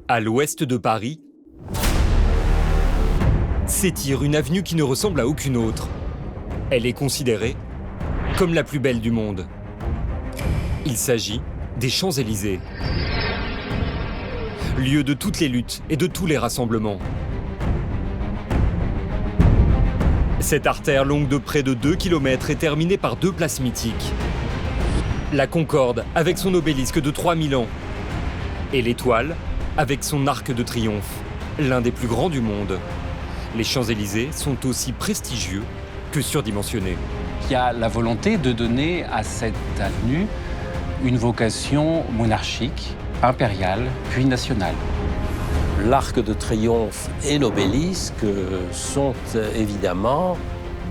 À l'ouest de Paris, s'étire une avenue qui ne ressemble à aucune autre. Elle est considérée comme la plus belle du monde. Il s'agit des Champs-Élysées, lieu de toutes les luttes et de tous les rassemblements. Cette artère longue de près de 2 km est terminée par 2 places mythiques. La Concorde avec son obélisque de 3000 ans et l'Étoile avec son arc de triomphe, l'un des plus grands du monde. Les Champs-Élysées sont aussi prestigieux que surdimensionnés. Il y a la volonté de donner à cette avenue une vocation monarchique, impériale, puis nationale. L'Arc de Triomphe et l'obélisque sont évidemment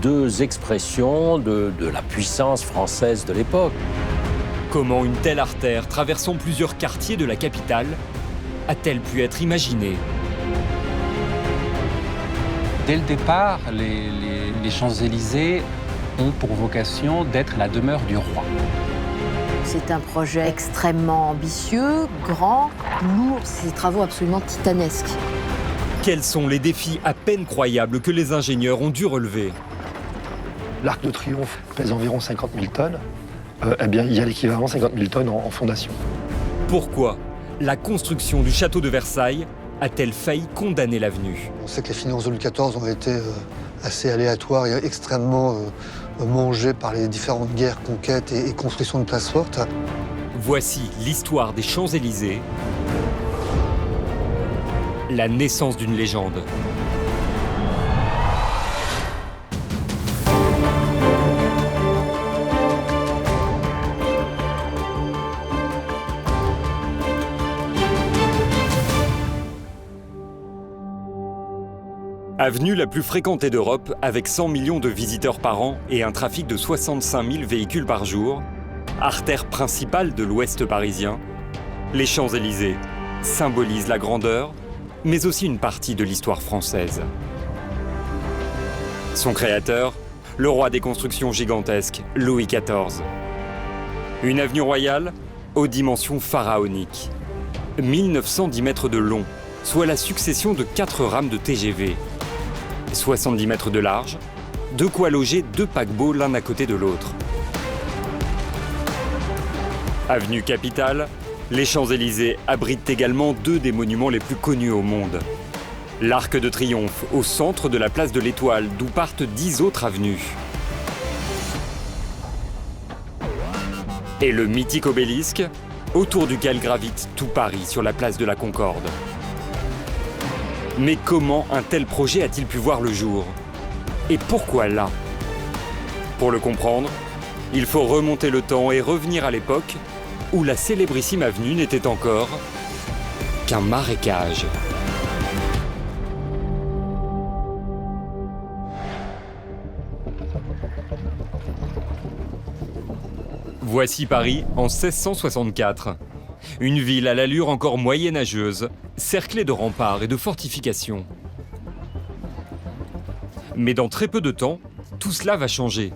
deux expressions de la puissance française de l'époque. Comment une telle artère traversant plusieurs quartiers de la capitale a-t-elle pu être imaginée? Dès le départ, les Champs-Élysées ont pour vocation d'être la demeure du roi. C'est un projet extrêmement ambitieux, grand, lourd, c'est des travaux absolument titanesques. Quels sont les défis à peine croyables que les ingénieurs ont dû relever? L'Arc de Triomphe pèse environ 50 000 tonnes. Eh bien, il y a l'équivalent 50 000 tonnes en fondation. Pourquoi la construction du château de Versailles a-t-elle failli condamner l'avenue? On sait que les finances de Louis XIV ont été assez aléatoires et extrêmement mangées par les différentes guerres, conquêtes et constructions de places fortes. Voici l'histoire des Champs-Élysées, la naissance d'une légende. Avenue la plus fréquentée d'Europe, avec 100 millions de visiteurs par an et un trafic de 65 000 véhicules par jour, artère principale de l'ouest parisien, les Champs-Élysées symbolisent la grandeur, mais aussi une partie de l'histoire française. Son créateur, le roi des constructions gigantesques, Louis XIV. Une avenue royale aux dimensions pharaoniques. 1910 mètres de long, soit la succession de 4 rames de TGV. 70 mètres de large, de quoi loger 2 paquebots l'un à côté de l'autre. Avenue Capitale, les Champs-Élysées abritent également 2 des monuments les plus connus au monde. L'Arc de Triomphe au centre de la place de l'Étoile, d'où partent 10 autres avenues. Et le mythique obélisque, autour duquel gravite tout Paris sur la place de la Concorde. Mais comment un tel projet a-t-il pu voir le jour? Et pourquoi là? Pour le comprendre, il faut remonter le temps et revenir à l'époque où la célébrissime avenue n'était encore qu'un marécage. Voici Paris en 1664. Une ville à l'allure encore moyenâgeuse, cerclée de remparts et de fortifications. Mais dans très peu de temps, tout cela va changer.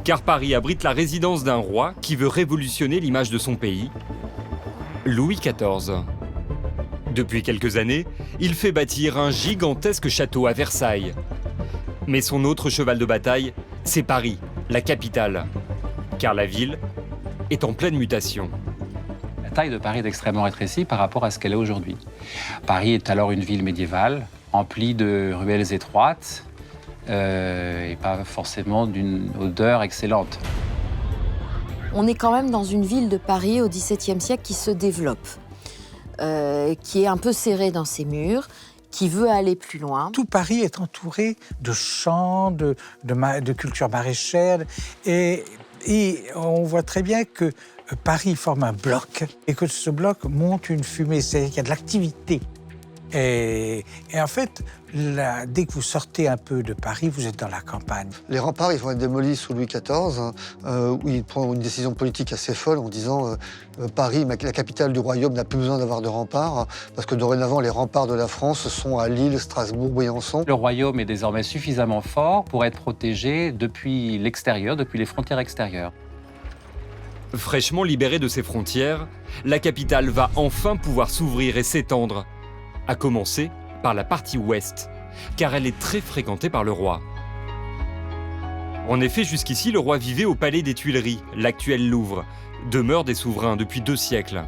Car Paris abrite la résidence d'un roi qui veut révolutionner l'image de son pays, Louis XIV. Depuis quelques années, il fait bâtir un gigantesque château à Versailles. Mais son autre cheval de bataille, c'est Paris, la capitale. Car la ville est en pleine mutation. La taille de Paris est extrêmement rétrécie par rapport à ce qu'elle est aujourd'hui. Paris est alors une ville médiévale, emplie de ruelles étroites et pas forcément d'une odeur excellente. On est quand même dans une ville de Paris au XVIIe siècle qui se développe, qui est un peu serrée dans ses murs, qui veut aller plus loin. Tout Paris est entouré de champs, de cultures maraîchères et on voit très bien que Paris forme un bloc et que ce bloc monte une fumée, c'est-à-dire qu'il y a de l'activité. Et en fait, là, dès que vous sortez un peu de Paris, vous êtes dans la campagne. Les remparts ils vont être démolis sous Louis XIV, où il prend une décision politique assez folle en disant Paris, la capitale du royaume, n'a plus besoin d'avoir de remparts, parce que dorénavant, les remparts de la France sont à Lille, Strasbourg, Briançon. Le royaume est désormais suffisamment fort pour être protégé depuis l'extérieur, depuis les frontières extérieures. Fraîchement libérée de ses frontières, la capitale va enfin pouvoir s'ouvrir et s'étendre, à commencer par la partie ouest, car elle est très fréquentée par le roi. En effet, jusqu'ici, le roi vivait au palais des Tuileries, l'actuel Louvre, demeure des souverains depuis 2 siècles.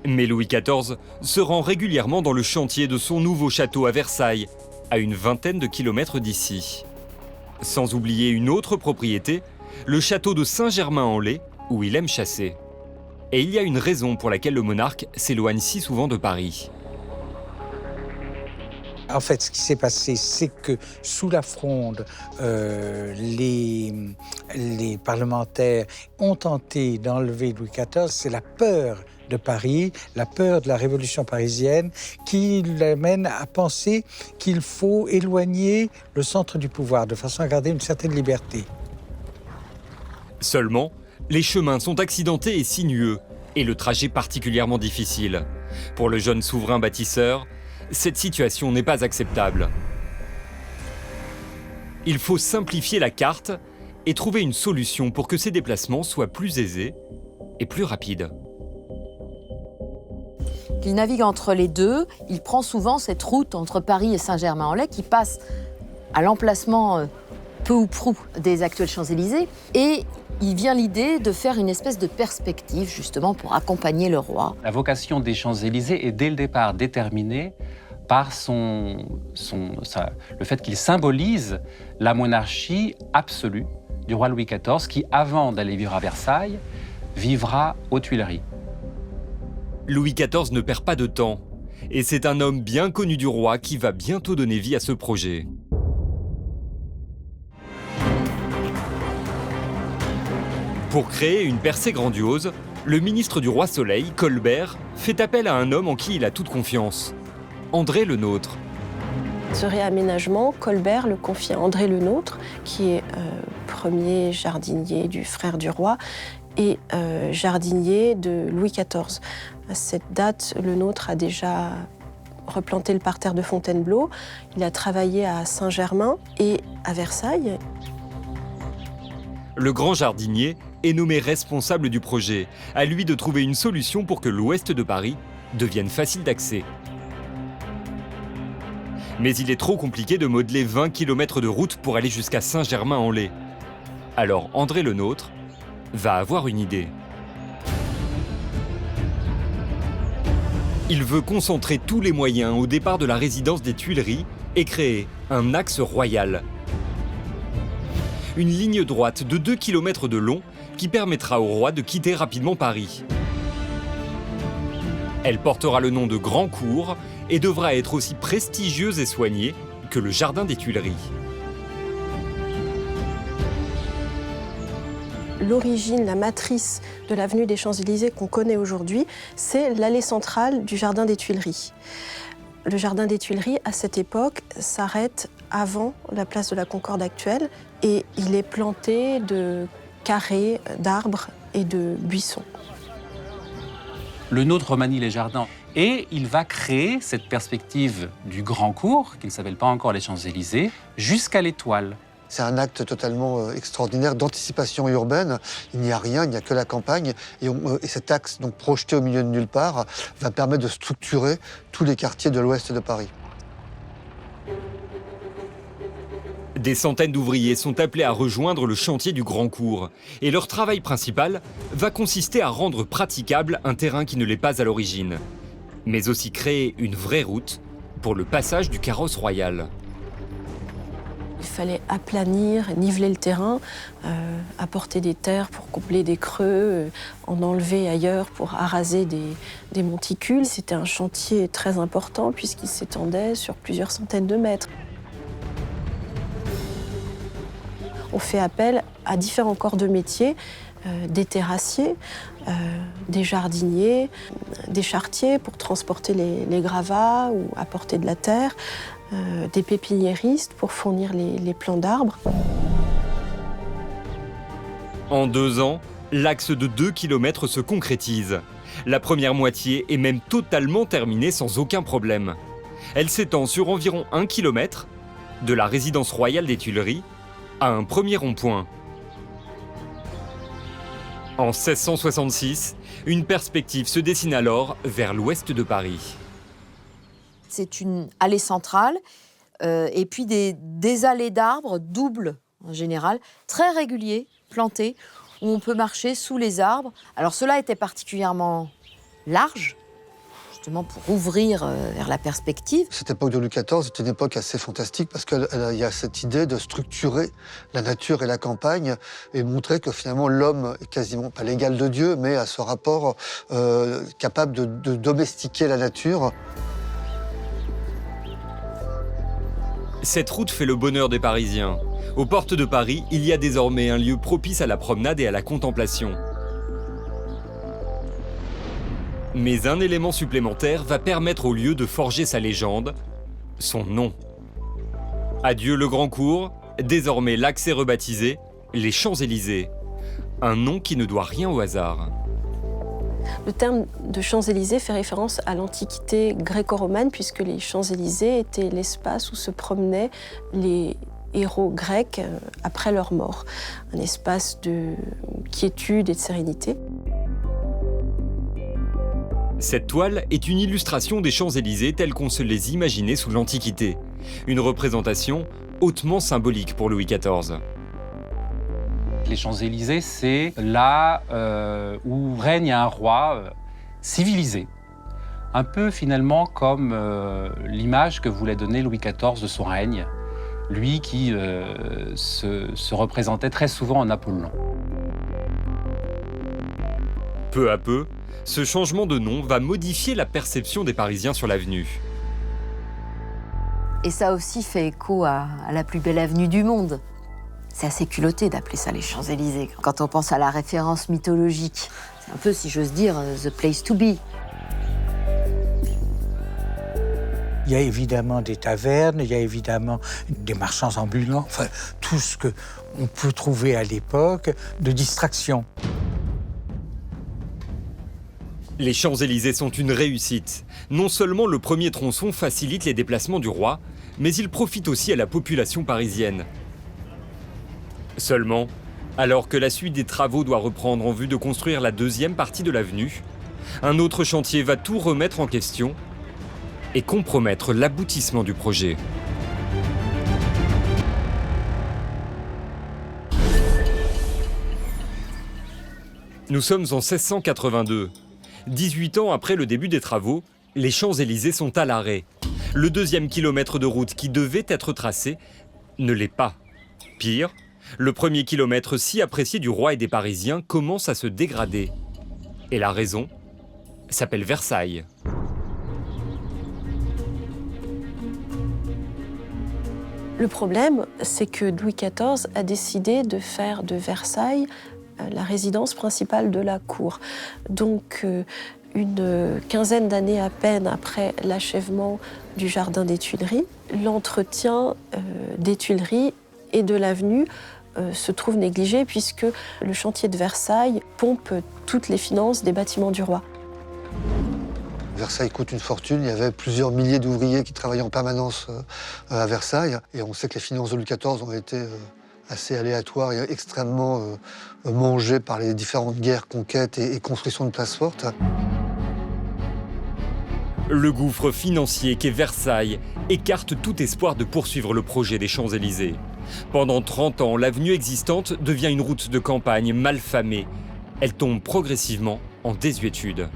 Mais Louis XIV se rend régulièrement dans le chantier de son nouveau château à Versailles, à une vingtaine de kilomètres d'ici. Sans oublier une autre propriété, le château de Saint-Germain-en-Laye, où il aime chasser. Et il y a une raison pour laquelle le monarque s'éloigne si souvent de Paris. En fait, ce qui s'est passé, c'est que sous la Fronde, les parlementaires ont tenté d'enlever Louis XIV. C'est la peur de Paris, la peur de la Révolution parisienne, qui l'amène à penser qu'il faut éloigner le centre du pouvoir, de façon à garder une certaine liberté. Seulement, les chemins sont accidentés et sinueux, et le trajet particulièrement difficile. Pour le jeune souverain bâtisseur, cette situation n'est pas acceptable. Il faut simplifier la carte et trouver une solution pour que ces déplacements soient plus aisés et plus rapides. Il navigue entre les deux. Il prend souvent cette route entre Paris et Saint-Germain-en-Laye qui passe à l'emplacement peu ou prou des actuels Champs-Élysées. Et il vient l'idée de faire une espèce de perspective, justement, pour accompagner le roi. La vocation des Champs-Élysées est dès le départ déterminée par le fait qu'il symbolise la monarchie absolue du roi Louis XIV qui, avant d'aller vivre à Versailles, vivra aux Tuileries. Louis XIV ne perd pas de temps, et c'est un homme bien connu du roi qui va bientôt donner vie à ce projet. Pour créer une percée grandiose, le ministre du roi Soleil, Colbert, fait appel à un homme en qui il a toute confiance, André Le Nôtre. Ce réaménagement, Colbert le confie à André Le Nôtre, qui est premier jardinier du frère du roi et jardinier de Louis XIV. À cette date, Le Nôtre a déjà replanté le parterre de Fontainebleau. Il a travaillé à Saint-Germain et à Versailles. Le grand jardinier est nommé responsable du projet. À lui de trouver une solution pour que l'ouest de Paris devienne facile d'accès. Mais il est trop compliqué de modeler 20 km de route pour aller jusqu'à Saint-Germain-en-Laye. Alors André Le Nôtre va avoir une idée. Il veut concentrer tous les moyens au départ de la résidence des Tuileries et créer un axe royal. Une ligne droite de 2 km de long qui permettra au roi de quitter rapidement Paris. Elle portera le nom de Grand Cours et devra être aussi prestigieuse et soignée que le jardin des Tuileries. L'origine, la matrice de l'avenue des Champs-Élysées qu'on connaît aujourd'hui, c'est l'allée centrale du jardin des Tuileries. Le jardin des Tuileries, à cette époque, s'arrête avant la place de la Concorde actuelle et il est planté de carrés d'arbres et de buissons. Le Nôtre remanie les jardins et il va créer cette perspective du Grand Cours, qui ne s'appelle pas encore les Champs-Élysées, jusqu'à l'Étoile. C'est un acte totalement extraordinaire d'anticipation urbaine. Il n'y a rien, il n'y a que la campagne. Et cet axe, donc projeté au milieu de nulle part, va permettre de structurer tous les quartiers de l'ouest de Paris. Des centaines d'ouvriers sont appelés à rejoindre le chantier du Grand Cours. Et leur travail principal va consister à rendre praticable un terrain qui ne l'est pas à l'origine. Mais aussi créer une vraie route pour le passage du carrosse royal. Il fallait aplanir, niveler le terrain, apporter des terres pour combler des creux, en enlever ailleurs pour araser des monticules. C'était un chantier très important puisqu'il s'étendait sur plusieurs centaines de mètres. On fait appel à différents corps de métier, des terrassiers, des jardiniers, des charretiers pour transporter les gravats ou apporter de la terre, des pépiniéristes pour fournir les plants d'arbres. En 2 ans, l'axe de 2 km se concrétise. La première moitié est même totalement terminée sans aucun problème. Elle s'étend sur environ 1 km, de la résidence royale des Tuileries à un premier rond-point. En 1666, une perspective se dessine alors vers l'ouest de Paris. C'est une allée centrale et puis des allées d'arbres doubles en général, très réguliers, plantés, où on peut marcher sous les arbres. Alors cela était particulièrement large, justement pour ouvrir vers la perspective. Cette époque de Louis XIV est une époque assez fantastique parce qu'il y a cette idée de structurer la nature et la campagne et montrer que finalement l'homme est quasiment pas l'égal de Dieu, mais a ce rapport capable de domestiquer la nature. Cette route fait le bonheur des Parisiens. Aux portes de Paris, il y a désormais un lieu propice à la promenade et à la contemplation. Mais un élément supplémentaire va permettre au lieu de forger sa légende, son nom. Adieu le Grand Cours, désormais l'axe est rebaptisé les Champs-Élysées. Un nom qui ne doit rien au hasard. Le terme de Champs-Élysées fait référence à l'Antiquité gréco-romaine, puisque les Champs-Élysées étaient l'espace où se promenaient les héros grecs après leur mort. Un espace de quiétude et de sérénité. Cette toile est une illustration des Champs-Élysées telles qu'on se les imaginait sous l'Antiquité. Une représentation hautement symbolique pour Louis XIV. Les Champs-Élysées, c'est là où règne un roi civilisé. Un peu finalement comme l'image que voulait donner Louis XIV de son règne. Lui qui se représentait très souvent en Apollon. Peu à peu, ce changement de nom va modifier la perception des Parisiens sur l'avenue. Et ça aussi fait écho à la plus belle avenue du monde. C'est assez culotté d'appeler ça les Champs-Élysées. Quand on pense à la référence mythologique, c'est un peu, si j'ose dire, the place to be. Il y a évidemment des tavernes, il y a évidemment des marchands ambulants, enfin tout ce qu'on peut trouver à l'époque de distraction. Les Champs-Élysées sont une réussite. Non seulement le premier tronçon facilite les déplacements du roi, mais il profite aussi à la population parisienne. Seulement, alors que la suite des travaux doit reprendre en vue de construire la deuxième partie de l'avenue, un autre chantier va tout remettre en question et compromettre l'aboutissement du projet. Nous sommes en 1682. 18 ans après le début des travaux, les Champs-Élysées sont à l'arrêt. Le deuxième kilomètre de route qui devait être tracé ne l'est pas. Pire, le premier kilomètre si apprécié du roi et des Parisiens commence à se dégrader. Et la raison s'appelle Versailles. Le problème, c'est que Louis XIV a décidé de faire de Versailles la résidence principale de la cour. Donc, une quinzaine d'années à peine après l'achèvement du jardin des Tuileries, l'entretien des Tuileries et de l'avenue se trouve négligé puisque le chantier de Versailles pompe toutes les finances des bâtiments du roi. Versailles coûte une fortune, il y avait plusieurs milliers d'ouvriers qui travaillaient en permanence à Versailles. Et on sait que les finances de Louis XIV ont été assez aléatoires et extrêmement mangées par les différentes guerres, conquêtes et constructions de places fortes. Le gouffre financier qu'est Versailles écarte tout espoir de poursuivre le projet des Champs-Élysées. Pendant 30 ans, l'avenue existante devient une route de campagne mal famée. Elle tombe progressivement en désuétude.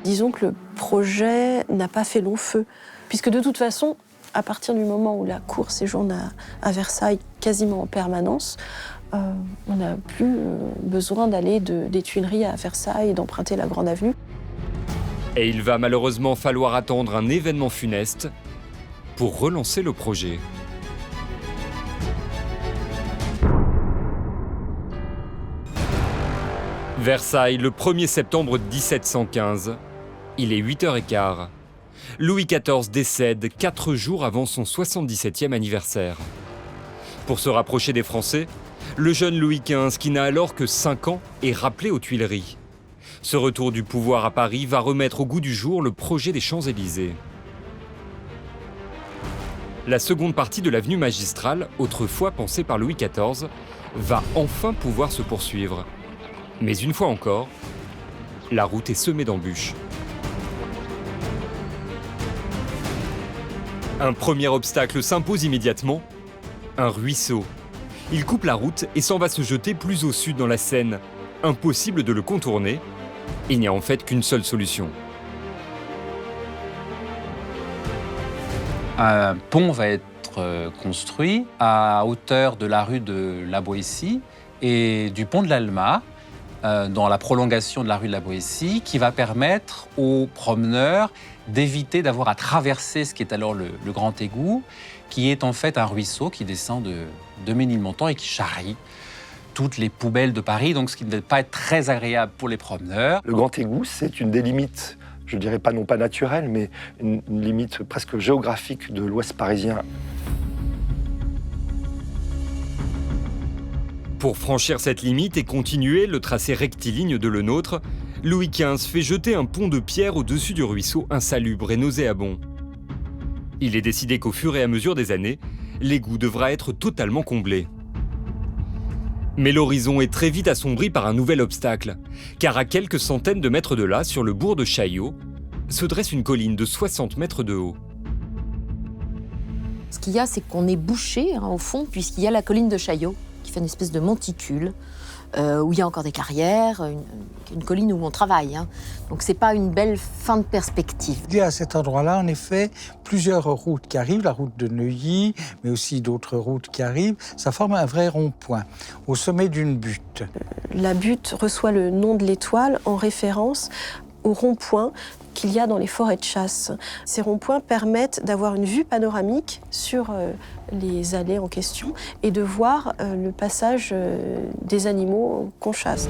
Disons que le projet n'a pas fait long feu, puisque de toute façon, à partir du moment où la cour séjourne à Versailles quasiment en permanence, on n'a plus besoin d'aller des Tuileries à Versailles et d'emprunter la Grande Avenue. Et il va malheureusement falloir attendre un événement funeste pour relancer le projet. Versailles, le 1er septembre 1715. Il est 8h15. Louis XIV décède 4 jours avant son 77e anniversaire. Pour se rapprocher des Français, le jeune Louis XV, qui n'a alors que 5 ans, est rappelé aux Tuileries. Ce retour du pouvoir à Paris va remettre au goût du jour le projet des Champs-Élysées. La seconde partie de l'avenue magistrale, autrefois pensée par Louis XIV, va enfin pouvoir se poursuivre. Mais une fois encore, la route est semée d'embûches. Un premier obstacle s'impose immédiatement, un ruisseau. Il coupe la route et s'en va se jeter plus au sud dans la Seine. Impossible de le contourner. Il n'y a en fait qu'une seule solution. Un pont va être construit à hauteur de la rue de la Boétie et du pont de l'Alma, dans la prolongation de la rue de la Boétie, qui va permettre aux promeneurs d'éviter d'avoir à traverser ce qui est alors le Grand Égout, qui est en fait un ruisseau qui descend de Ménilmontant et qui charrie toutes les poubelles de Paris, donc ce qui ne va pas être très agréable pour les promeneurs. Le Grand Égout, c'est une des limites, je dirais pas non pas naturelle, mais une limite presque géographique de l'Ouest parisien. Pour franchir cette limite et continuer le tracé rectiligne de Le Nôtre, Louis XV fait jeter un pont de pierre au-dessus du ruisseau insalubre et nauséabond. Il est décidé qu'au fur et à mesure des années, l'égout devra être totalement comblé. Mais l'horizon est très vite assombri par un nouvel obstacle, car à quelques centaines de mètres de là, sur le bourg de Chaillot, se dresse une colline de 60 mètres de haut. Ce qu'il y a, c'est qu'on est bouché, au fond, puisqu'il y a la colline de Chaillot, qui fait une espèce de monticule, où il y a encore des carrières, une colline où on travaille. Donc c'est pas une belle fin de perspective. Il y a à cet endroit-là, en effet, plusieurs routes qui arrivent, la route de Neuilly, mais aussi d'autres routes qui arrivent. Ça forme un vrai rond-point, au sommet d'une butte. La butte reçoit le nom de l'Étoile en référence au rond-point qu'il y a dans les forêts de chasse. Ces ronds-points permettent d'avoir une vue panoramique sur les allées en question et de voir le passage des animaux qu'on chasse.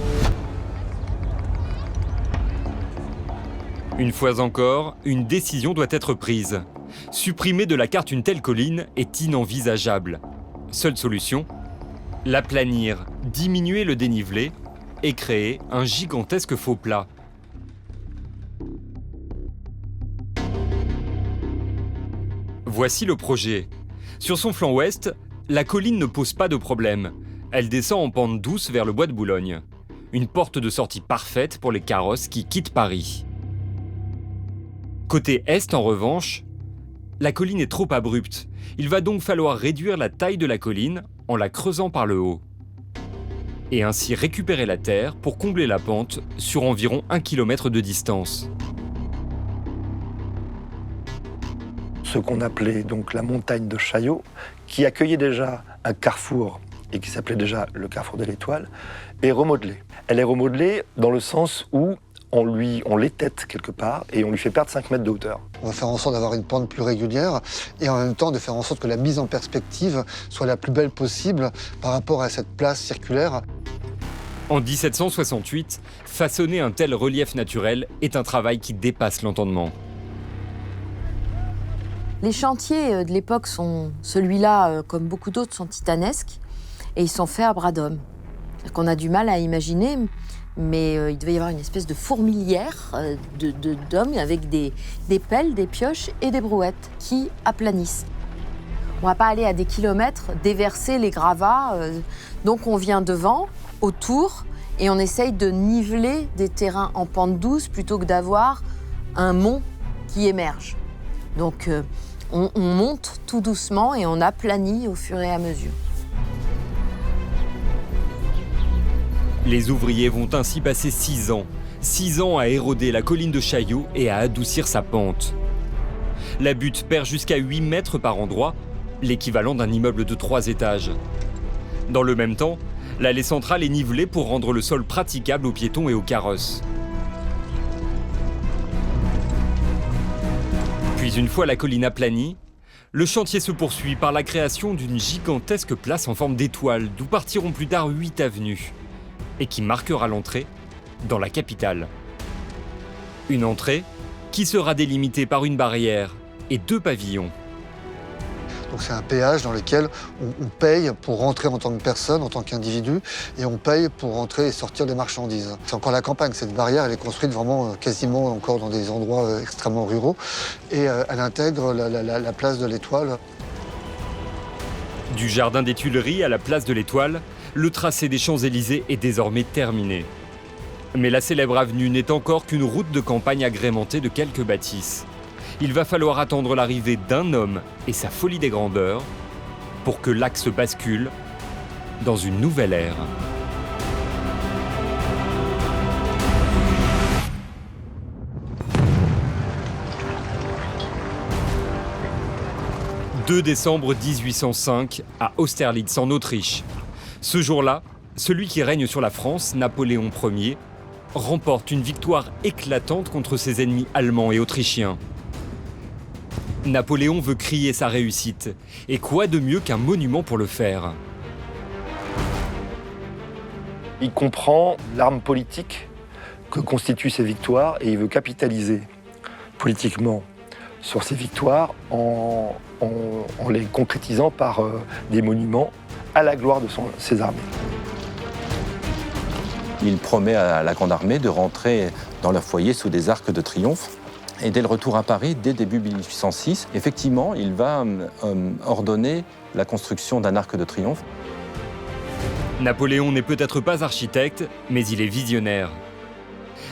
Une fois encore, une décision doit être prise. Supprimer de la carte une telle colline est inenvisageable. Seule solution, l'aplanir, diminuer le dénivelé et créer un gigantesque faux plat. Voici le projet. Sur son flanc ouest, la colline ne pose pas de problème. Elle descend en pente douce vers le bois de Boulogne. Une porte de sortie parfaite pour les carrosses qui quittent Paris. Côté est, en revanche, la colline est trop abrupte. Il va donc falloir réduire la taille de la colline en la creusant par le haut. Et ainsi récupérer la terre pour combler la pente sur environ 1 km de distance. Ce qu'on appelait donc la montagne de Chaillot, qui accueillait déjà un carrefour et qui s'appelait déjà le carrefour de l'Étoile, est remodelée. Elle est remodelée dans le sens où on l'étête quelque part et on lui fait perdre 5 mètres de hauteur. On va faire en sorte d'avoir une pente plus régulière et en même temps de faire en sorte que la mise en perspective soit la plus belle possible par rapport à cette place circulaire. En 1768, façonner un tel relief naturel est un travail qui dépasse l'entendement. Les chantiers de l'époque sont, celui-là, comme beaucoup d'autres, sont titanesques et ils sont faits à bras d'homme. Qu'on a du mal à imaginer, mais il devait y avoir une espèce de fourmilière d'hommes avec des pelles, des pioches et des brouettes qui aplanissent. On ne va pas aller à des kilomètres déverser les gravats, donc on vient devant, autour, et on essaye de niveler des terrains en pente douce plutôt que d'avoir un mont qui émerge. Donc on monte tout doucement et on aplanit au fur et à mesure. Les ouvriers vont ainsi passer 6 ans. 6 ans à éroder la colline de Chaillot et à adoucir sa pente. La butte perd jusqu'à 8 mètres par endroit, l'équivalent d'un immeuble de 3 étages. Dans le même temps, l'allée centrale est nivelée pour rendre le sol praticable aux piétons et aux carrosses. Puis une fois la colline aplanie, le chantier se poursuit par la création d'une gigantesque place en forme d'étoile, d'où partiront plus tard 8 avenues, et qui marquera l'entrée dans la capitale. Une entrée qui sera délimitée par une barrière et 2 pavillons. Donc c'est un péage dans lequel on paye pour rentrer en tant que personne, en tant qu'individu, et on paye pour rentrer et sortir des marchandises. C'est encore la campagne, cette barrière, elle est construite vraiment quasiment encore dans des endroits extrêmement ruraux, et elle intègre la place de l'Étoile. Du jardin des Tuileries à la place de l'Étoile, le tracé des Champs-Élysées est désormais terminé. Mais la célèbre avenue n'est encore qu'une route de campagne agrémentée de quelques bâtisses. Il va falloir attendre l'arrivée d'un homme et sa folie des grandeurs pour que l'axe bascule dans une nouvelle ère. « 2 décembre 1805, à Austerlitz, en Autriche. Ce jour-là, celui qui règne sur la France, Napoléon Ier, remporte une victoire éclatante contre ses ennemis allemands et autrichiens. Napoléon veut crier sa réussite, et quoi de mieux qu'un monument pour le faire? Il comprend l'arme politique que constituent ces victoires et il veut capitaliser politiquement sur ces victoires en les concrétisant par des monuments à la gloire de ses armées. Il promet à la Grande Armée de rentrer dans leur foyer sous des arcs de triomphe. Et dès le retour à Paris, dès début 1806, effectivement, il va ordonner la construction d'un arc de triomphe. Napoléon n'est peut-être pas architecte, mais il est visionnaire.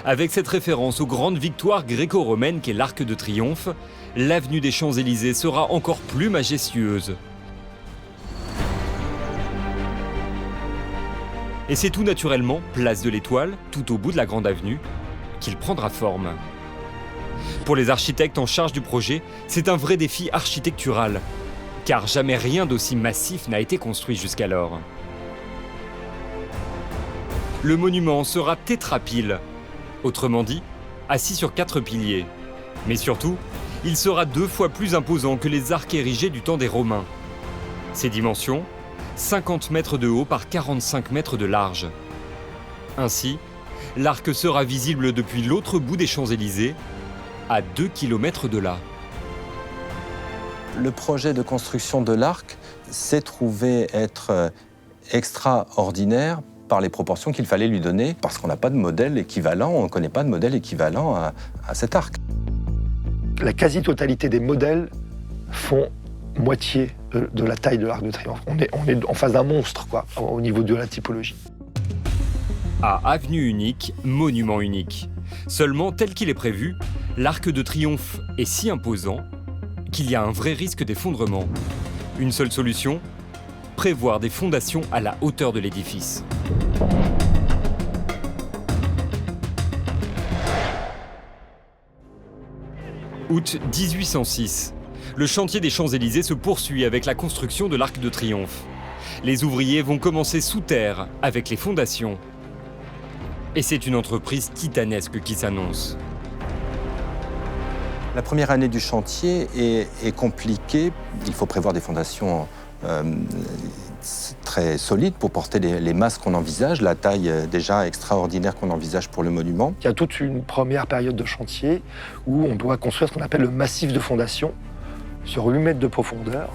Avec cette référence aux grandes victoires gréco-romaines qu'est l'Arc de Triomphe, l'avenue des Champs-Élysées sera encore plus majestueuse. Et c'est tout naturellement, place de l'Étoile, tout au bout de la Grande Avenue, qu'il prendra forme. Pour les architectes en charge du projet, c'est un vrai défi architectural, car jamais rien d'aussi massif n'a été construit jusqu'alors. Le monument sera tétrapile, autrement dit, assis sur 4 piliers. Mais surtout, il sera 2 fois plus imposant que les arcs érigés du temps des Romains. Ses dimensions, 50 mètres de haut par 45 mètres de large. Ainsi, l'arc sera visible depuis l'autre bout des Champs-Élysées, à 2 km de là. Le projet de construction de l'arc s'est trouvé être extraordinaire par les proportions qu'il fallait lui donner, parce qu'on n'a pas de modèle équivalent, on ne connaît pas de modèle équivalent à cet arc. La quasi-totalité des modèles font moitié de la taille de l'Arc de Triomphe. On est en face d'un monstre, quoi, au niveau de la typologie. À avenue unique, monument unique. Seulement, tel qu'il est prévu, l'Arc de Triomphe est si imposant qu'il y a un vrai risque d'effondrement. Une seule solution, prévoir des fondations à la hauteur de l'édifice. Août 1806. Le chantier des Champs-Élysées se poursuit avec la construction de l'Arc de Triomphe. Les ouvriers vont commencer sous terre avec les fondations. Et c'est une entreprise titanesque qui s'annonce. La première année du chantier est compliquée. Il faut prévoir des fondations très solides pour porter les masses qu'on envisage, la taille déjà extraordinaire qu'on envisage pour le monument. Il y a toute une première période de chantier où on doit construire ce qu'on appelle le massif de fondation sur 8 mètres de profondeur,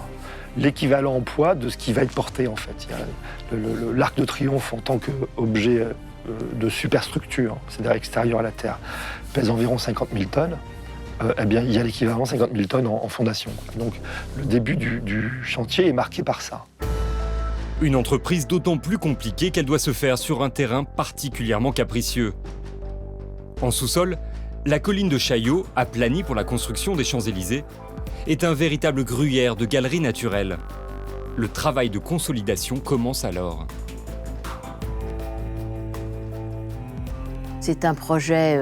l'équivalent en poids de ce qui va être porté en fait. Il y a l'Arc de Triomphe en tant qu'objet de superstructure, c'est-à-dire extérieur à la terre, pèse environ 50 000 tonnes. Eh bien, il y a l'équivalent 50 000 tonnes en fondation. Donc le début du chantier est marqué par ça. Une entreprise d'autant plus compliquée qu'elle doit se faire sur un terrain particulièrement capricieux. En sous-sol, la colline de Chaillot, aplanie pour la construction des Champs-Élysées, est un véritable gruyère de galeries naturelles. Le travail de consolidation commence alors. C'est un projet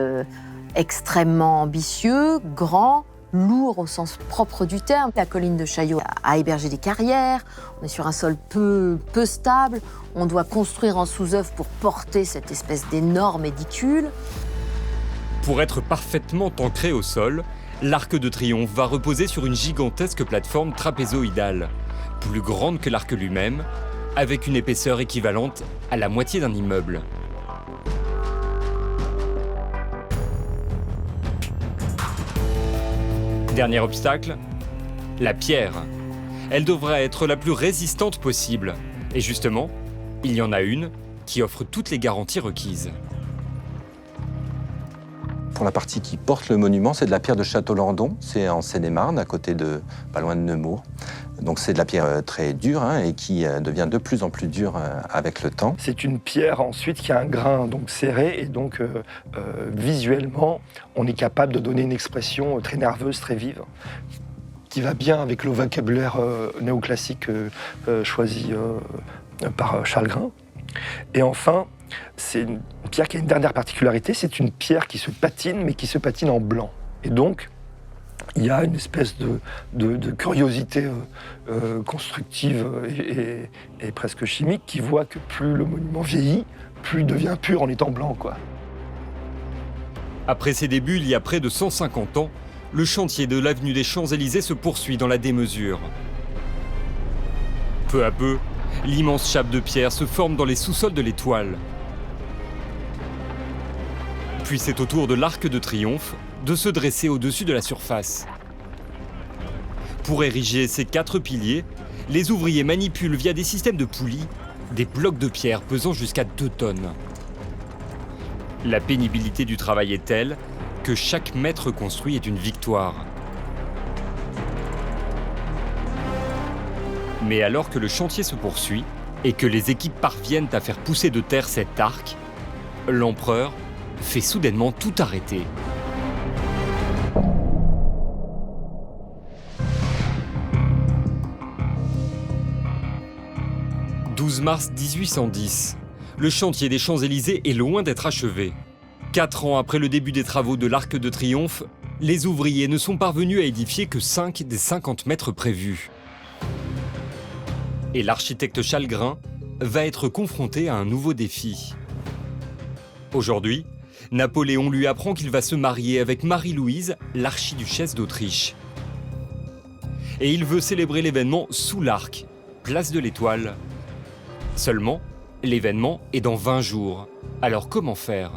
extrêmement ambitieux, grand, lourd au sens propre du terme. La colline de Chaillot a hébergé des carrières, on est sur un sol peu stable, on doit construire en sous-œuf pour porter cette espèce d'énorme édicule. Pour être parfaitement ancré au sol, l'Arc de Triomphe va reposer sur une gigantesque plateforme trapézoïdale, plus grande que l'arc lui-même, avec une épaisseur équivalente à la moitié d'un immeuble. Dernier obstacle, la pierre. Elle devrait être la plus résistante possible. Et justement, il y en a une qui offre toutes les garanties requises. Pour la partie qui porte le monument, c'est de la pierre de Château-Landon, c'est en Seine-et-Marne, à côté de, pas loin de Nemours. Donc c'est de la pierre très dure et qui devient de plus en plus dure avec le temps. C'est une pierre ensuite qui a un grain donc serré et donc visuellement, on est capable de donner une expression très nerveuse, très vive, qui va bien avec le vocabulaire néoclassique choisi par Chalgrin. Et enfin, c'est une pierre qui a une dernière particularité, c'est une pierre qui se patine, mais qui se patine en blanc. Et donc, il y a une espèce de curiosité constructive et presque chimique qui voit que plus le monument vieillit, plus il devient pur en étant blanc, quoi. Après ses débuts, il y a près de 150 ans, le chantier de l'avenue des Champs-Élysées se poursuit dans la démesure. Peu à peu, l'immense chape de pierre se forme dans les sous-sols de l'Étoile. Puis c'est au tour de l'Arc de Triomphe de se dresser au-dessus de la surface. Pour ériger ces 4 piliers, les ouvriers manipulent via des systèmes de poulies des blocs de pierre pesant jusqu'à 2 tonnes. La pénibilité du travail est telle que chaque mètre construit est une victoire. Mais alors que le chantier se poursuit et que les équipes parviennent à faire pousser de terre cet arc, l'empereur fait soudainement tout arrêter. « 12 mars 1810, le chantier des Champs-Élysées est loin d'être achevé. 4 ans après le début des travaux de l'Arc de Triomphe, les ouvriers ne sont parvenus à édifier que 5 des 50 mètres prévus. Et l'architecte Chalgrin va être confronté à un nouveau défi. Aujourd'hui, Napoléon lui apprend qu'il va se marier avec Marie-Louise, l'archiduchesse d'Autriche. Et il veut célébrer l'événement sous l'Arc, place de l'Étoile. Seulement, l'événement est dans 20 jours. Alors comment faire ?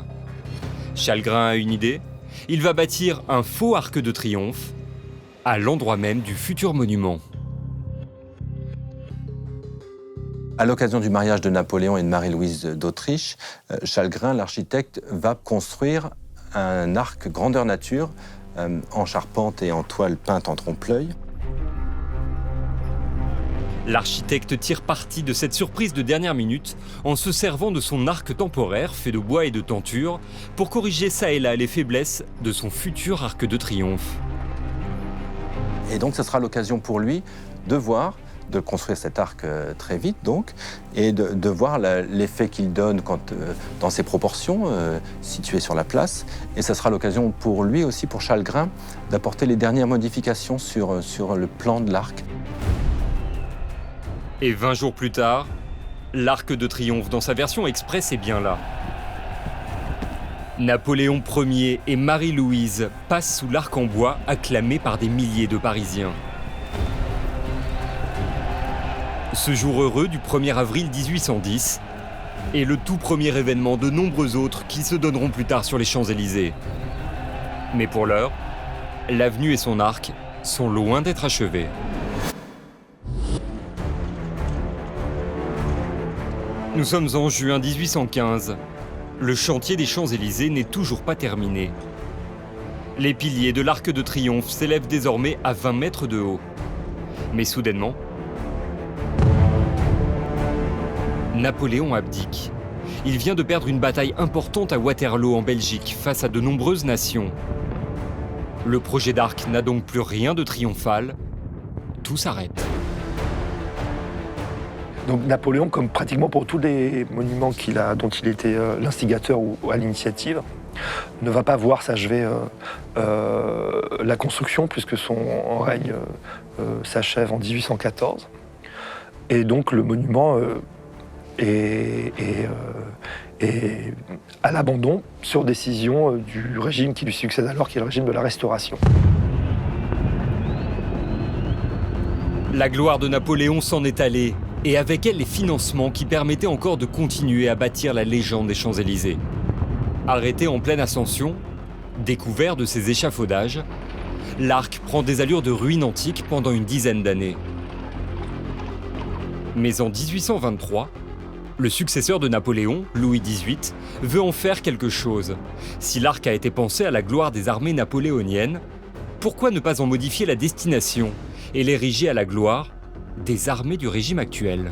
Chalgrin a une idée. Il va bâtir un faux arc de triomphe à l'endroit même du futur monument. À l'occasion du mariage de Napoléon et de Marie-Louise d'Autriche, Chalgrin, l'architecte, va construire un arc grandeur nature en charpente et en toile peinte en trompe-l'œil. L'architecte tire parti de cette surprise de dernière minute en se servant de son arc temporaire fait de bois et de tenture pour corriger ça et là les faiblesses de son futur arc de triomphe. Et donc ce sera l'occasion pour lui de construire cet arc très vite donc, et de voir l'effet qu'il donne dans ses proportions situées sur la place. Et ça sera l'occasion pour lui aussi, pour Chalgrin, d'apporter les dernières modifications sur le plan de l'arc. Et 20 jours plus tard, l'Arc de Triomphe dans sa version express est bien là. Napoléon Ier et Marie-Louise passent sous l'arc en bois acclamé par des milliers de Parisiens. Ce jour heureux du 1er avril 1810 est le tout premier événement de nombreux autres qui se donneront plus tard sur les Champs-Élysées. Mais pour l'heure, l'avenue et son arc sont loin d'être achevés. Nous sommes en juin 1815. Le chantier des Champs-Élysées n'est toujours pas terminé. Les piliers de l'Arc de Triomphe s'élèvent désormais à 20 mètres de haut. Mais soudainement, Napoléon abdique. Il vient de perdre une bataille importante à Waterloo en Belgique face à de nombreuses nations. Le projet d'arc n'a donc plus rien de triomphal. Tout s'arrête. Donc Napoléon, comme pratiquement pour tous les monuments dont il était l'instigateur ou à l'initiative, ne va pas voir s'achever la construction puisque son règne s'achève en 1814. Et donc le monument est à l'abandon sur décision du régime qui lui succède alors, qui est le régime de la Restauration. La gloire de Napoléon s'en est allée, et avec elle les financements qui permettaient encore de continuer à bâtir la légende des Champs-Élysées. Arrêté en pleine ascension, découvert de ses échafaudages, l'arc prend des allures de ruine antique pendant une dizaine d'années. Mais en 1823, Le successeur de Napoléon, Louis XVIII, veut en faire quelque chose. Si l'arc a été pensé à la gloire des armées napoléoniennes, pourquoi ne pas en modifier la destination et l'ériger à la gloire des armées du régime actuel ?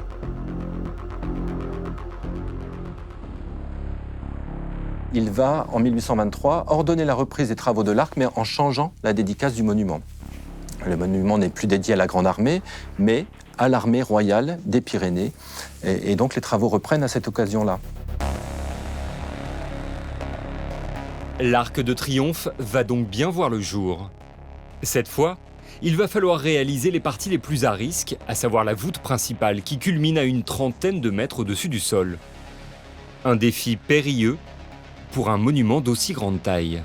Il va, en 1823, ordonner la reprise des travaux de l'arc, mais en changeant la dédicace du monument. Le monument n'est plus dédié à la Grande Armée, mais à l'armée royale des Pyrénées. Et donc les travaux reprennent à cette occasion-là. L'Arc de Triomphe va donc bien voir le jour. Cette fois, il va falloir réaliser les parties les plus à risque, à savoir la voûte principale qui culmine à une trentaine de mètres au-dessus du sol. Un défi périlleux pour un monument d'aussi grande taille.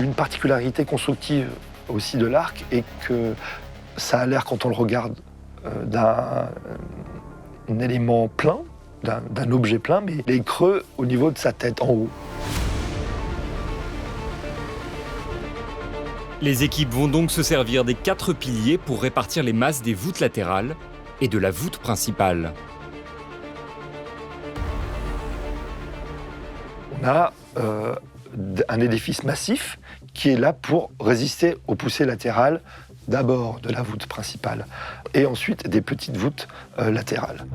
Une particularité constructive aussi de l'arc est que ça a l'air, quand on le regarde, d'un élément plein, d'un objet plein, mais il est creux au niveau de sa tête, en haut. Les équipes vont donc se servir des 4 piliers pour répartir les masses des voûtes latérales et de la voûte principale. On a un édifice massif qui est là pour résister aux poussées latérales, d'abord de la voûte principale et ensuite des petites voûtes latérales.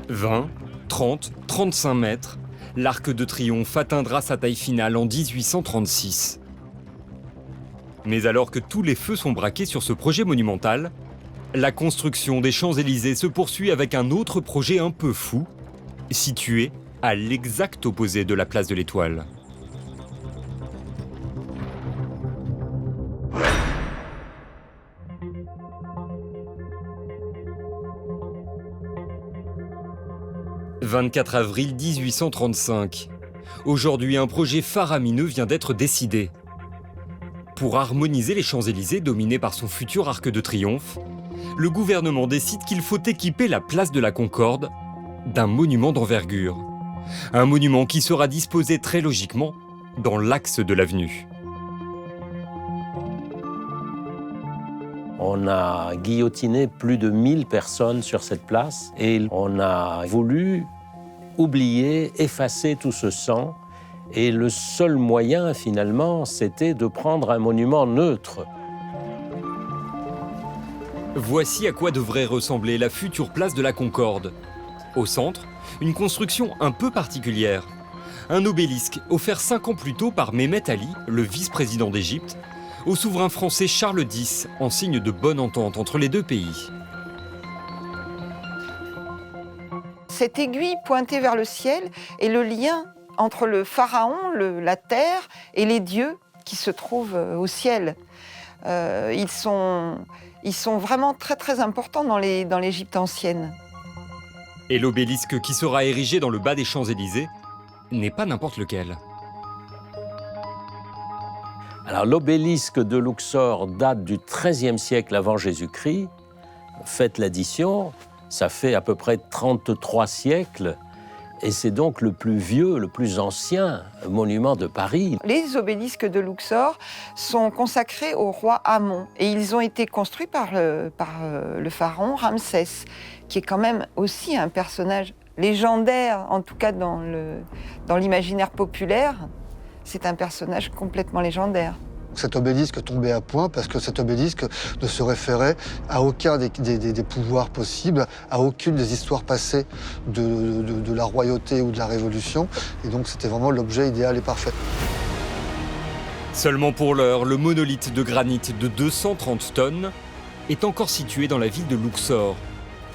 20, 30, 35 mètres, l'Arc de Triomphe atteindra sa taille finale en 1836. Mais alors que tous les feux sont braqués sur ce projet monumental, la construction des Champs-Élysées se poursuit avec un autre projet un peu fou, situé à l'exact opposé de la place de l'Étoile. « 24 avril 1835. Aujourd'hui, un projet faramineux vient d'être décidé. Pour harmoniser les Champs-Élysées dominés par son futur Arc de Triomphe, le gouvernement décide qu'il faut équiper la place de la Concorde d'un monument d'envergure. Un monument qui sera disposé très logiquement dans l'axe de l'avenue. On a guillotiné plus de 1000 personnes sur cette place et on a voulu oublier, effacer tout ce sang. Et le seul moyen, finalement, c'était de prendre un monument neutre. Voici à quoi devrait ressembler la future place de la Concorde. Au centre, une construction un peu particulière. Un obélisque offert 5 ans plus tôt par Mehmet Ali, le vice-président d'Égypte, au souverain français Charles X, en signe de bonne entente entre les deux pays. Cette aiguille pointée vers le ciel est le lien entre le pharaon, la terre, et les dieux qui se trouvent au ciel. Ils sont vraiment très très importants dans l'Égypte ancienne. Et l'obélisque qui sera érigé dans le bas des Champs-Élysées n'est pas n'importe lequel. Alors l'obélisque de Luxor date du XIIIe siècle avant Jésus-Christ. Faites l'addition, ça fait à peu près 33 siècles. Et c'est donc le plus vieux, le plus ancien monument de Paris. Les obélisques de Luxor sont consacrés au roi Amon. Et ils ont été construits par le pharaon Ramsès, qui est quand même aussi un personnage légendaire, en tout cas dans l'imaginaire populaire. C'est un personnage complètement légendaire. Cet obélisque tombait à point parce que cet obélisque ne se référait à aucun des pouvoirs possibles, à aucune des histoires passées de la royauté ou de la Révolution. Et donc c'était vraiment l'objet idéal et parfait. Seulement pour l'heure, le monolithe de granit de 230 tonnes est encore situé dans la ville de Luxor,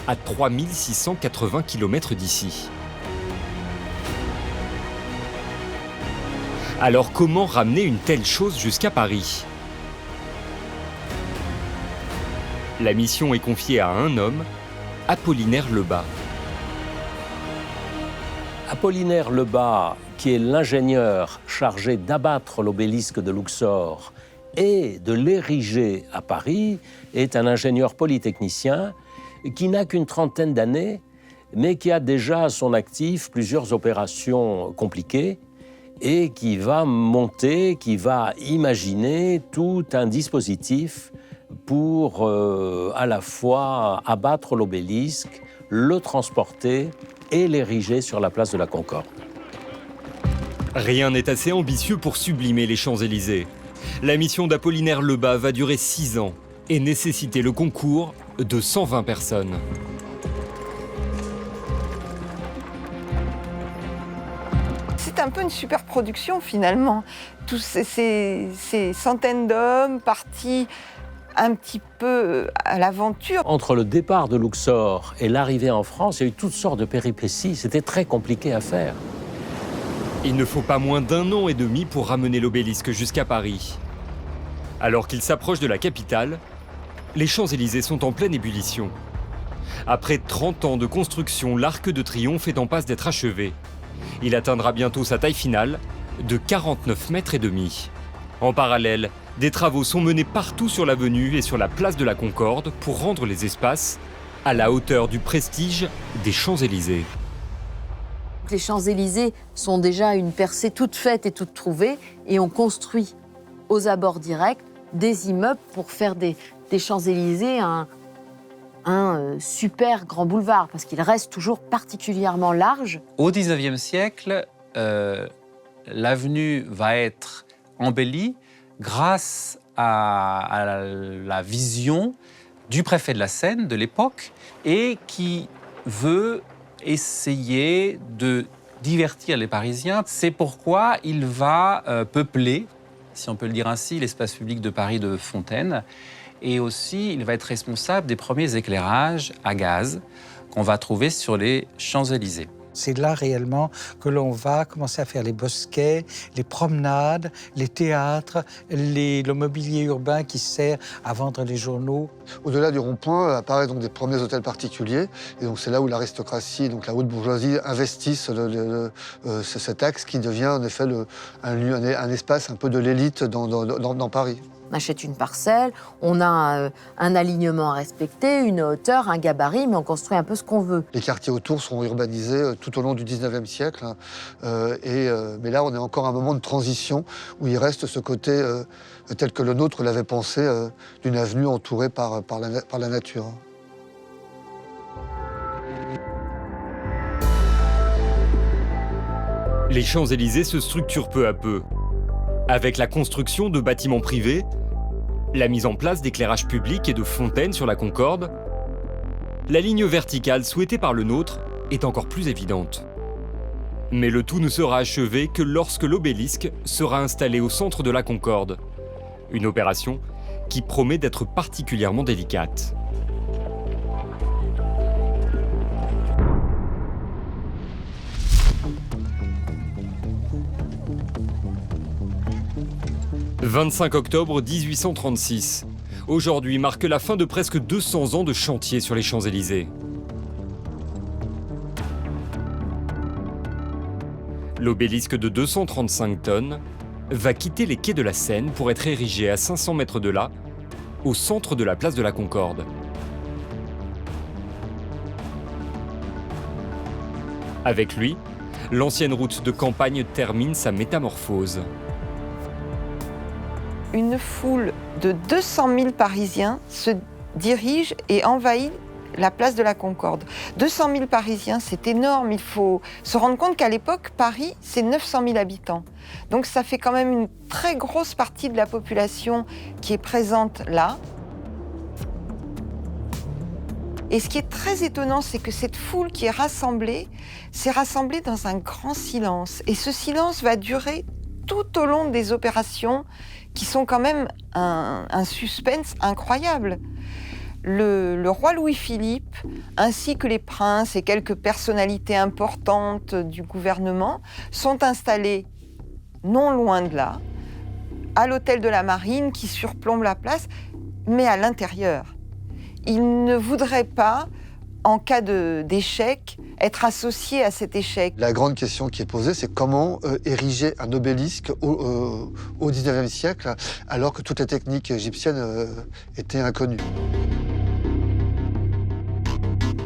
à 3680 km d'ici. Alors comment ramener une telle chose jusqu'à Paris? La mission est confiée à un homme, Apollinaire Lebas. Apollinaire Lebas, qui est l'ingénieur chargé d'abattre l'obélisque de Luxor et de l'ériger à Paris, est un ingénieur polytechnicien qui n'a qu'une trentaine d'années, mais qui a déjà à son actif plusieurs opérations compliquées et qui va monter, qui va imaginer tout un dispositif pour à la fois abattre l'obélisque, le transporter et l'ériger sur la place de la Concorde. Rien n'est assez ambitieux pour sublimer les Champs-Élysées. La mission d'Apollinaire Lebas va durer 6 ans et nécessiter le concours de 120 personnes. C'est un peu une superproduction finalement. Tous ces centaines d'hommes partis un petit peu à l'aventure. Entre le départ de Luxor et l'arrivée en France, il y a eu toutes sortes de péripéties. C'était très compliqué à faire. Il ne faut pas moins d'1 an et demi pour ramener l'obélisque jusqu'à Paris. Alors qu'il s'approche de la capitale, les Champs-Élysées sont en pleine ébullition. Après 30 ans de construction, l'Arc de Triomphe est en passe d'être achevé. Il atteindra bientôt sa taille finale de 49 mètres et demi. En parallèle, des travaux sont menés partout sur l'avenue et sur la place de la Concorde pour rendre les espaces à la hauteur du prestige des Champs-Élysées. Les Champs-Élysées sont déjà une percée toute faite et toute trouvée et on construit aux abords directs des immeubles pour faire des Champs-Élysées un super grand boulevard parce qu'il reste toujours particulièrement large. Au XIXe siècle, l'avenue va être embellie grâce à la vision du préfet de la Seine de l'époque et qui veut essayer de divertir les Parisiens. C'est pourquoi il va peupler, si on peut le dire ainsi, l'espace public de Paris de fontaines. Et aussi, il va être responsable des premiers éclairages à gaz qu'on va trouver sur les Champs-Élysées. C'est là réellement que l'on va commencer à faire les bosquets, les promenades, les théâtres, le mobilier urbain qui sert à vendre les journaux. Au-delà du rond-point apparaissent donc des premiers hôtels particuliers. Et donc c'est là où l'aristocratie, donc la haute bourgeoisie, investissent cet axe qui devient en effet un espace un peu de l'élite dans Paris. On achète une parcelle, on a un alignement à respecter, une hauteur, un gabarit, mais on construit un peu ce qu'on veut. Les quartiers autour sont urbanisés tout au long du 19e siècle. Mais là, on est encore à un moment de transition où il reste ce côté tel que le nôtre l'avait pensé, d'une avenue entourée par la nature. Les Champs-Élysées se structurent peu à peu. Avec la construction de bâtiments privés, la mise en place d'éclairage public et de fontaines sur la Concorde, la ligne verticale souhaitée par le nôtre est encore plus évidente. Mais le tout ne sera achevé que lorsque l'obélisque sera installé au centre de la Concorde. Une opération qui promet d'être particulièrement délicate. « 25 octobre 1836. Aujourd'hui marque la fin de presque 200 ans de chantier sur les Champs-Élysées. L'obélisque de 235 tonnes va quitter les quais de la Seine pour être érigé à 500 mètres de là, au centre de la place de la Concorde. Avec lui, l'ancienne route de campagne termine sa métamorphose. Une foule de 200 000 Parisiens se dirige et envahit la place de la Concorde. 200 000 Parisiens, c'est énorme. Il faut se rendre compte qu'à l'époque, Paris, c'est 900 000 habitants. Donc ça fait quand même une très grosse partie de la population qui est présente là. Et ce qui est très étonnant, c'est que cette foule qui est rassemblée, s'est rassemblée dans un grand silence. Et ce silence va durer tout au long des opérations qui sont quand même un suspense incroyable. Le roi Louis-Philippe, ainsi que les princes et quelques personnalités importantes du gouvernement, sont installés non loin de là, à l'hôtel de la Marine qui surplombe la place, mais à l'intérieur. Ils ne voudraient pas, en cas d'échec, être associés à cet échec. La grande question qui est posée, c'est comment ériger un obélisque au XIXe siècle, alors que toutes les techniques égyptiennes étaient inconnues.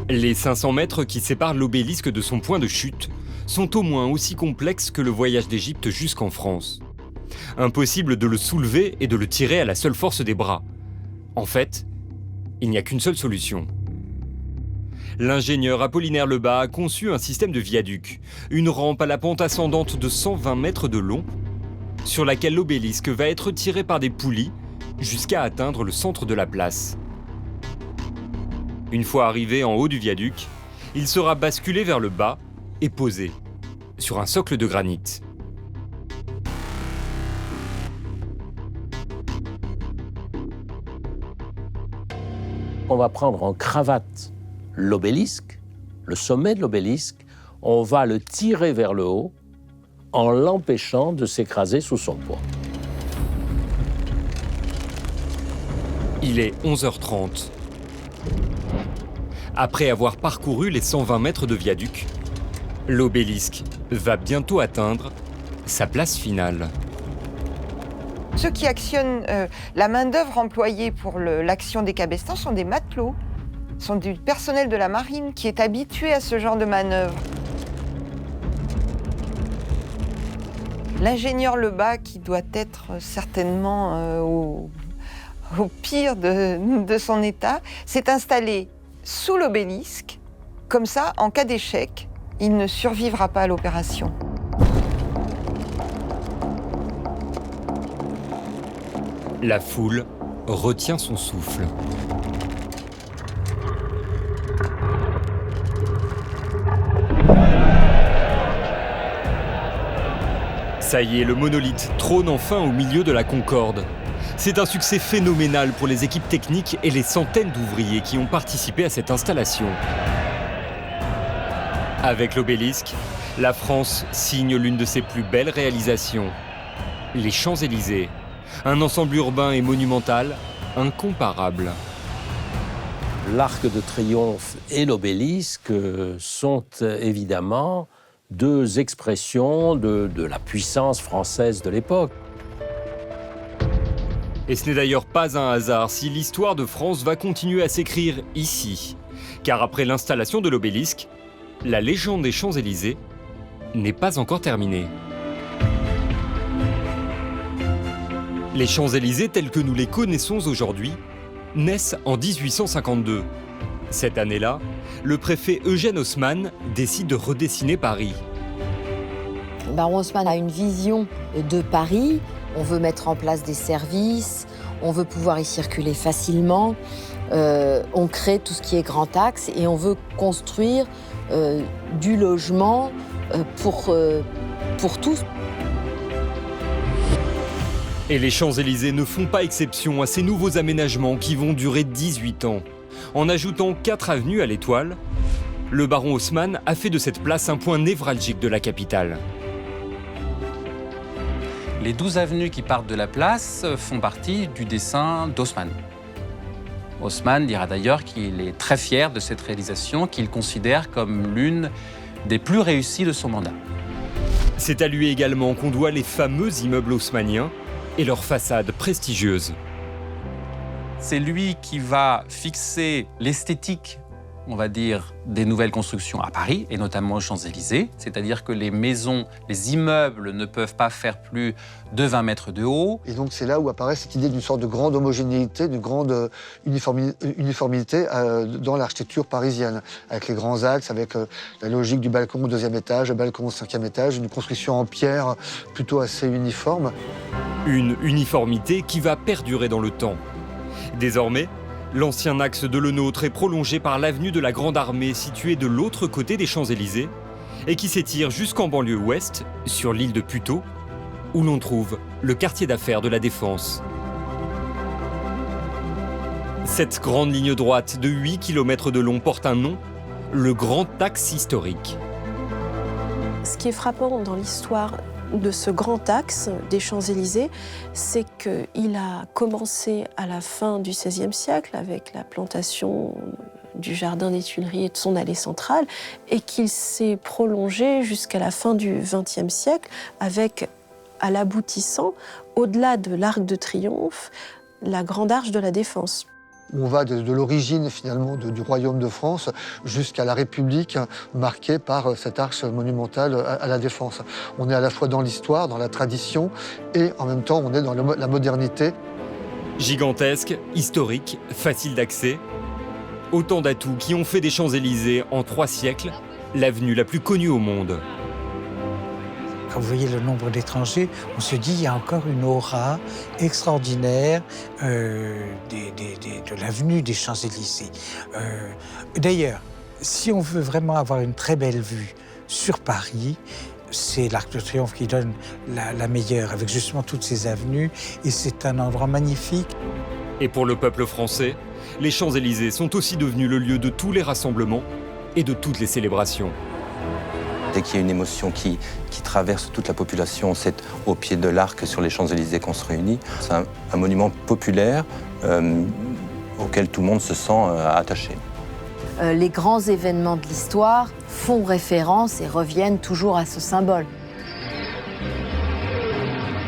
Les 500 mètres qui séparent l'obélisque de son point de chute sont au moins aussi complexes que le voyage d'Égypte jusqu'en France. Impossible de le soulever et de le tirer à la seule force des bras. En fait, il n'y a qu'une seule solution. L'ingénieur Apollinaire Lebas a conçu un système de viaduc, une rampe à la pente ascendante de 120 mètres de long, sur laquelle l'obélisque va être tiré par des poulies jusqu'à atteindre le centre de la place. Une fois arrivé en haut du viaduc, il sera basculé vers le bas et posé sur un socle de granit. On va prendre en cravate l'obélisque, le sommet de l'obélisque, on va le tirer vers le haut en l'empêchant de s'écraser sous son poids. Il est 11h30. Après avoir parcouru les 120 mètres de viaduc, l'obélisque va bientôt atteindre sa place finale. Ceux qui actionnent la main-d'œuvre employée pour l'action des cabestans sont des matelots, sont du personnel de la marine qui est habitué à ce genre de manœuvre. L'ingénieur Lebas, qui doit être certainement au pire de son état, s'est installé sous l'obélisque. Comme ça, en cas d'échec, il ne survivra pas à l'opération. La foule retient son souffle. Ça y est, le monolithe trône enfin au milieu de la Concorde. C'est un succès phénoménal pour les équipes techniques et les centaines d'ouvriers qui ont participé à cette installation. Avec l'obélisque, la France signe l'une de ses plus belles réalisations. Les Champs-Élysées. Un ensemble urbain et monumental incomparable. L'Arc de Triomphe et l'obélisque sont évidemment deux expressions de la puissance française de l'époque. Et ce n'est d'ailleurs pas un hasard si l'histoire de France va continuer à s'écrire ici. Car après l'installation de l'obélisque, la légende des Champs-Élysées n'est pas encore terminée. Les Champs-Élysées tels que nous les connaissons aujourd'hui naissent en 1852. Cette année-là, le préfet Eugène Haussmann décide de redessiner Paris. Baron Haussmann a une vision de Paris. On veut mettre en place des services, on veut pouvoir y circuler facilement, on crée tout ce qui est grand axe et on veut construire du logement pour tous. Et les Champs-Élysées ne font pas exception à ces nouveaux aménagements qui vont durer 18 ans. En ajoutant 4 avenues à l'étoile, le baron Haussmann a fait de cette place un point névralgique de la capitale. Les 12 avenues qui partent de la place font partie du dessin d'Haussmann. Haussmann dira d'ailleurs qu'il est très fier de cette réalisation, qu'il considère comme l'une des plus réussies de son mandat. C'est à lui également qu'on doit les fameux immeubles haussmanniens et leurs façades prestigieuses. C'est lui qui va fixer l'esthétique, on va dire, des nouvelles constructions à Paris, et notamment aux Champs-Élysées. C'est-à-dire que les maisons, les immeubles ne peuvent pas faire plus de 20 mètres de haut. Et donc c'est là où apparaît cette idée d'une sorte de grande homogénéité, d'une grande uniformité dans l'architecture parisienne, avec les grands axes, avec la logique du balcon au 2e étage, le balcon au 5e étage, une construction en pierre plutôt assez uniforme. Une uniformité qui va perdurer dans le temps. Désormais, l'ancien axe de Le Nôtre est prolongé par l'avenue de la Grande Armée située de l'autre côté des Champs-Élysées et qui s'étire jusqu'en banlieue ouest, sur l'île de Puteaux, où l'on trouve le quartier d'affaires de la Défense. Cette grande ligne droite de 8 km de long porte un nom, le Grand Axe historique. Ce qui est frappant dans l'histoire de ce grand axe des Champs-Élysées, c'est qu'il a commencé à la fin du XVIe siècle avec la plantation du jardin des Tuileries et de son allée centrale, et qu'il s'est prolongé jusqu'à la fin du XXe siècle avec, à l'aboutissant, au-delà de l'Arc de Triomphe, la Grande Arche de la Défense. où on va de l'origine finalement du royaume de France jusqu'à la République, marquée par cette arche monumentale à la Défense. On est à la fois dans l'histoire, dans la tradition, et en même temps on est dans la modernité. Gigantesque, historique, facile d'accès. Autant d'atouts qui ont fait des Champs-Élysées en 3 siècles l'avenue la plus connue au monde. Quand vous voyez le nombre d'étrangers, on se dit qu'il y a encore une aura extraordinaire de l'avenue des Champs-Élysées. D'ailleurs, si on veut vraiment avoir une très belle vue sur Paris, c'est l'Arc de Triomphe qui donne la meilleure, avec justement toutes ces avenues, et c'est un endroit magnifique. Et pour le peuple français, les Champs-Élysées sont aussi devenus le lieu de tous les rassemblements et de toutes les célébrations. Dès qu'il y a une émotion qui traverse toute la population, c'est au pied de l'Arc sur les Champs-Élysées qu'on se réunit. C'est un monument populaire auquel tout le monde se sent attaché. Les grands événements de l'histoire font référence et reviennent toujours à ce symbole.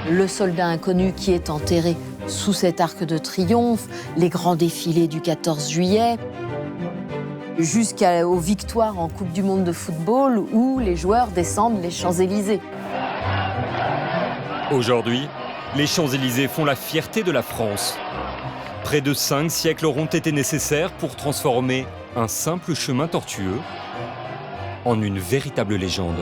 Le soldat inconnu qui est enterré sous cet arc de triomphe, les grands défilés du 14 juillet, jusqu'aux victoires en Coupe du Monde de football où les joueurs descendent les Champs-Élysées. Aujourd'hui, les Champs-Élysées font la fierté de la France. Près de 5 siècles auront été nécessaires pour transformer un simple chemin tortueux en une véritable légende.